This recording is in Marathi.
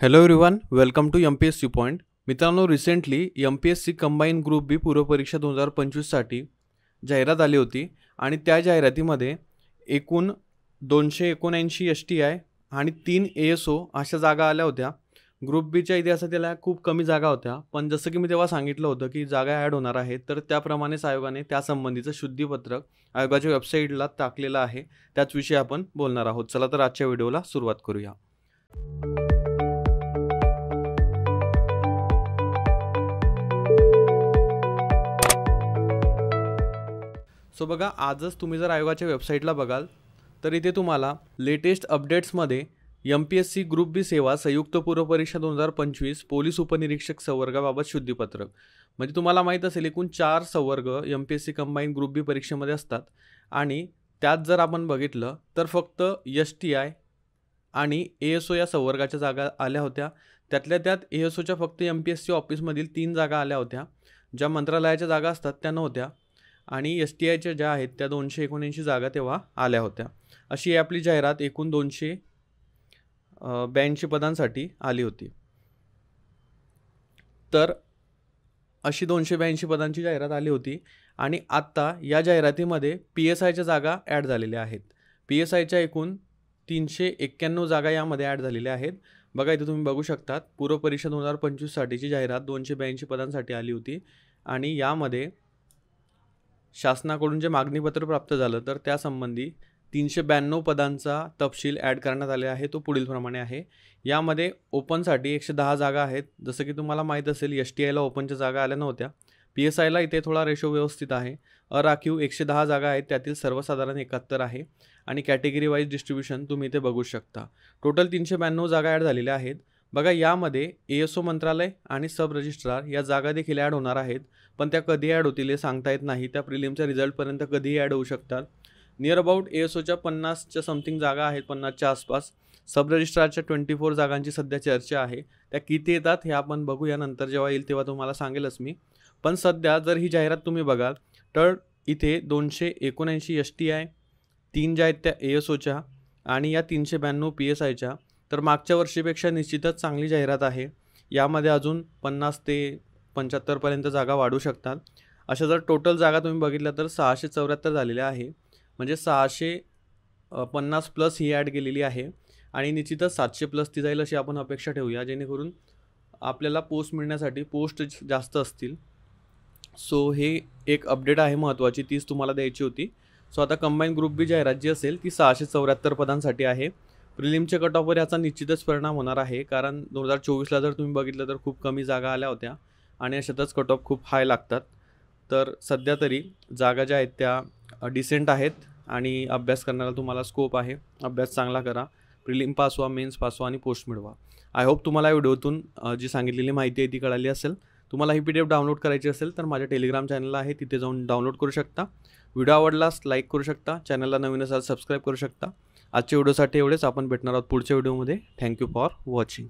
Hello everyone, welcome to MPSC point. मित्रांनो, recently MPSC combine group B पूर्वपरीक्षा 2025साठी जाहिरात आली होती आणि त्या जाहिरातीमध्ये एकूण 279 STI आणि 3 ASO अशा जागा आल्या होत्या. ग्रुप बीच्या इतिहासात त्याला खूप कमी जागा होत्या, पण जसं की मी तेव्हा सांगितलं होतं की जागा ॲड होणार आहे, तर त्याप्रमाणेच आयोगाने त्यासंबंधीचं शुद्धीपत्रक आयोगाच्या वेबसाईटला टाकलेलं आहे. त्याच विषयी आपण बोलणार आहोत. चला तर आजच्या व्हिडिओला सुरुवात करूया. सो बघा, आजच तुम्ही जर आयोगाच्या वेबसाईटला बघाल तर इथे तुम्हाला लेटेस्ट अपडेट्समध्ये MPSC ग्रुप बी सेवा संयुक्त पूर्वपरीक्षा 2025 पोलीस उपनिरीक्षक संवर्गाबाबत शुद्धीपत्रक. म्हणजे तुम्हाला माहीत असेल एकूण 4 संवर्ग MPSC कंबाईन ग्रुप बी परीक्षेमध्ये असतात आणि त्यात जर आपण बघितलं तर फक्त STI आणि ASO या संवर्गाच्या जागा आल्या होत्या. त्यातल्या त्यात ASOच्या फक्त MPSC ऑफिसमधील 3 जागा आल्या होत्या. ज्या मंत्रालयाच्या जागा असतात त्या नव्हत्या आणि STIच्या ज्या आहेत त्या 279 जागा तेव्हा आल्या होत्या. अशी आपली जाहिरात एकूण 282 पदांसाठी आली होती. तर अशी 282 पदांची जाहिरात आली होती आणि आत्ता या जाहिरातीमध्ये PSIच्या जागा ॲड झालेल्या आहेत. PSIच्या एकूण 391 जागा यामध्ये ॲड झालेल्या आहेत. बघा, इथे तुम्ही बघू शकतात पूर्वपरीक्षा 2025साठीची जाहिरात 282 पदांसाठी आली होती आणि यामध्ये शासनाकडून जे मागणीपत्र प्राप्त झालं तर त्यासंबंधी 392 पदांचा तपशील ॲड करण्यात आले आहे. तो पुढीलप्रमाणे आहे. यामध्ये ओपनसाठी 110 जागा आहेत. जसं की तुम्हाला माहीत असेल STIला ओपनच्या जागा आल्या नव्हत्या. PSIला इथे थोडा रेशो व्यवस्थित आहे. अराखीव 110 जागा आहेत, त्यातील सर्वसाधारण 71 आहे आणि कॅटेगरी वाईज डिस्ट्रीब्युशन तुम्ही इथे बघू शकता. टोटल 392 जागा ॲड झालेल्या आहेत. बघा, यामध्ये ASO मंत्रालय आणि सब रजिस्ट्रार या जागा देखील ॲड होणार आहेत, पण त्या कधी ॲड होतील हे सांगता येत नाही. त्या प्रिलिमच्या रिझल्टपर्यंत कधीही ॲड होऊ शकतात. नियर अबाउट ASOच्या 50च्या समथिंग जागा आहेत, 50च्या आसपास. सब रजिस्ट्रारच्या 24 जागांची सध्या चर्चा आहे. त्या किती येतात हे आपण बघूया, नंतर जेव्हा येईल तेव्हा तुम्हाला सांगेलच मी. पण सध्या जर ही जाहिरात तुम्ही बघाल तर इथे 279 STI, 3 ज्या आहेत त्या ASOच्या आणि या 392 PSIच्या. तर मागच्या वर्षीपेक्षा निश्चितच चांगली जाहिरात आहे. यामध्ये अजून 50 ते 75पर्यंत जागा वाढू शकतात. अशा जर टोटल जागा तुम्ही बघितल्या तर 674 झालेल्या आहे. म्हणजे 650 प्लस ही ॲड केलेली आहे आणि निश्चितच 700 प्लस ती जाईल अशी आपण अपेक्षा ठेवूया, जेणेकरून आपल्याला पोस्ट मिळण्यासाठी पोस्ट जास्त असतील. सो हे एक अपडेट आहे महत्त्वाची, तीच तुम्हाला द्यायची होती. सो आता कंबाईन ग्रुप बी जाहिरात जी असेल ती 674 पदांसाठी आहे. प्रिलिमच्या कट ऑफवर याचा निश्चितच परिणाम होणार आहे, कारण 2024ला जर तुम्ही बघितलं तर खूप कमी जागा आल्या होत्या आणि अशातच कट ऑफ खूप हाय लागतात. तर सध्या तरी जागा ज्या आहेत त्या डिसेंट आहेत आणि अभ्यास करण्याला तुम्हाला स्कोप आहे. अभ्यास चांगला करा, प्रिलिम पास व्हा, मेन्स पास व्हा आणि पोस्ट मिळवा. आय होप तुम्हाला या व्हिडिओतून जी सांगितलेली माहिती आहे ती कळाली असेल. तुम्हाला ही PDF डाउनलोड करायची असेल तर माझ्या टेलिग्राम चॅनल आहे, तिथे जाऊन डाउनलोड करू शकता. व्हिडिओ आवडलास लाईक करू शकता, चॅनलला नवीन असाल सबस्क्राईब करू शकता. आजच्या व्हिडिओसाठी एवढेच. आपण भेटणार आहोत पुढच्या व्हिडिओमध्ये. Thank you for watching.